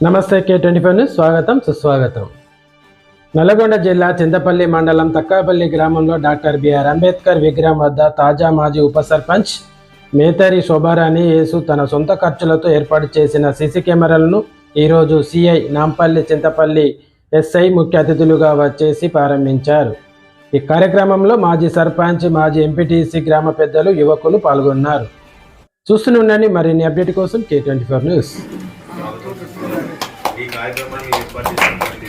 నమస్తే K24 news స్వాగతం సుస్వాగతం. నల్లగొండ జిల్లా చింతపల్లి మండలం తక్కాపల్లి గ్రామంలో డాక్టర్ బిఆర్ అంబేద్కర్ విగ్రహం వద్ద తాజా మాజీ ఉప సర్పంచ్ మేతరి శోభారాణి యేసు తన సొంత ఖర్చులతో ఏర్పాటు చేసిన సీసీ కెమెరాలను ఈరోజు సిఐ నాంపల్లి చింతపల్లి ఎస్ఐ ముఖ్య అతిథులుగా వచ్చేసి ప్రారంభించారు. ఈ కార్యక్రమంలో మాజీ సర్పంచ్, మాజీ ఎంపీటీసీ, గ్రామ పెద్దలు, యువకులు పాల్గొన్నారు. చూస్తూనే ఉండండి మరిన్ని అప్డేట్ కోసం K24 న్యూస్. ఈ కార్యక్రమాన్ని ఏర్పాటు చేసినటువంటి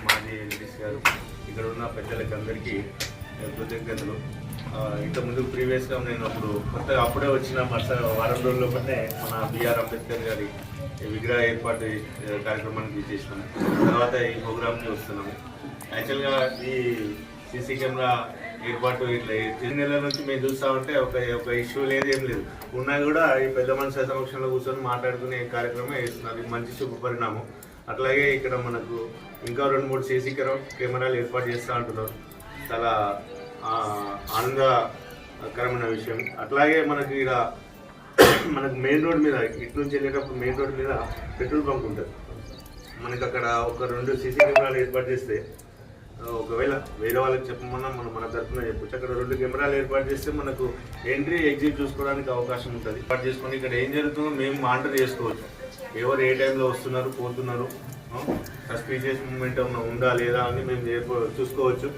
మాజీ ఎంపీటీసీ గారు, ఇక్కడ ఉన్న పెద్దలకి అందరికీ కృతజ్ఞతలు. ఇంతకుముందు ప్రీవియస్గా నేను అప్పుడే వచ్చిన వారం రోజుల లోపలనే మన బిఆర్ అంబేద్కర్ గారి విగ్రహ ఏర్పాటు కార్యక్రమానికి చేసినాము. తర్వాత ఈ ప్రోగ్రామ్కి వస్తున్నాము. యాక్చువల్గా ఈ సీసీ కెమెరా ఏర్పాటు ఇట్లా 3 నెలల నుంచి మేము చూస్తూ ఉంటే ఒక ఇష్యూ లేదు, ఏం లేదు. ఉన్నా కూడా ఈ పెద్ద మనుషుల సమక్షంలో కూర్చొని మాట్లాడుకునే కార్యక్రమం వేస్తున్నారు. ఇది మంచి శుభ పరిణామం. అట్లాగే ఇక్కడ మనకు ఇంకా 2-3 సీసీ కెమెరాలు ఏర్పాటు చేస్తూ ఉంటున్నారు. చాలా ఆనందకరమైన విషయం. అట్లాగే మనకి ఇక్కడ మనకు మెయిన్ రోడ్ మీద ఇటు నుంచి వెళ్ళేటప్పుడు మెయిన్ రోడ్ మీద పెట్రోల్ బంక్ ఉంటుంది. మనకి అక్కడ ఒక 2 సీసీ కెమెరాలు ఏర్పాటు చేస్తే, ఒకవేళ వేరే వాళ్ళకి చెప్పమన్నా మన తరఫున చెప్పొచ్చు. అక్కడ 2 కెమెరాలు ఏర్పాటు చేస్తే మనకు ఎంట్రీ ఎగ్జిట్ చూసుకోవడానికి అవకాశం ఉంటుంది. ఏర్పాటు చేసుకొని ఇక్కడ ఏం జరుగుతుందో మేము మానిటర్ చేసుకోవచ్చు. ఎవరు ఏ టైంలో వస్తున్నారు, పోతున్నారు, సస్పీషియస్ మూమెంట్ ఏమన్నా ఉందా లేదా అని మేము చూసుకోవచ్చు.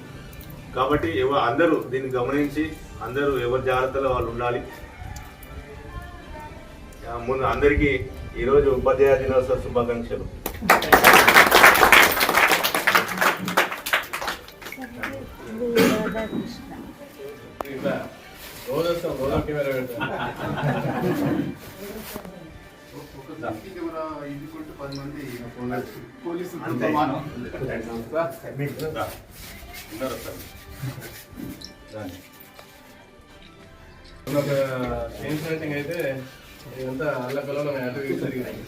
కాబట్టి అందరూ దీన్ని గమనించి అందరూ ఎవరి జాగ్రత్తలో వాళ్ళు ఉండాలి. ముందు అందరికీ ఈరోజు ఉపాధ్యాయ దినోత్సవ శుభాకాంక్షలు. సెట్టింగ్ అయితే ఇదంతా అల్ల కలలో అటు ఇటు జరిగినాయి.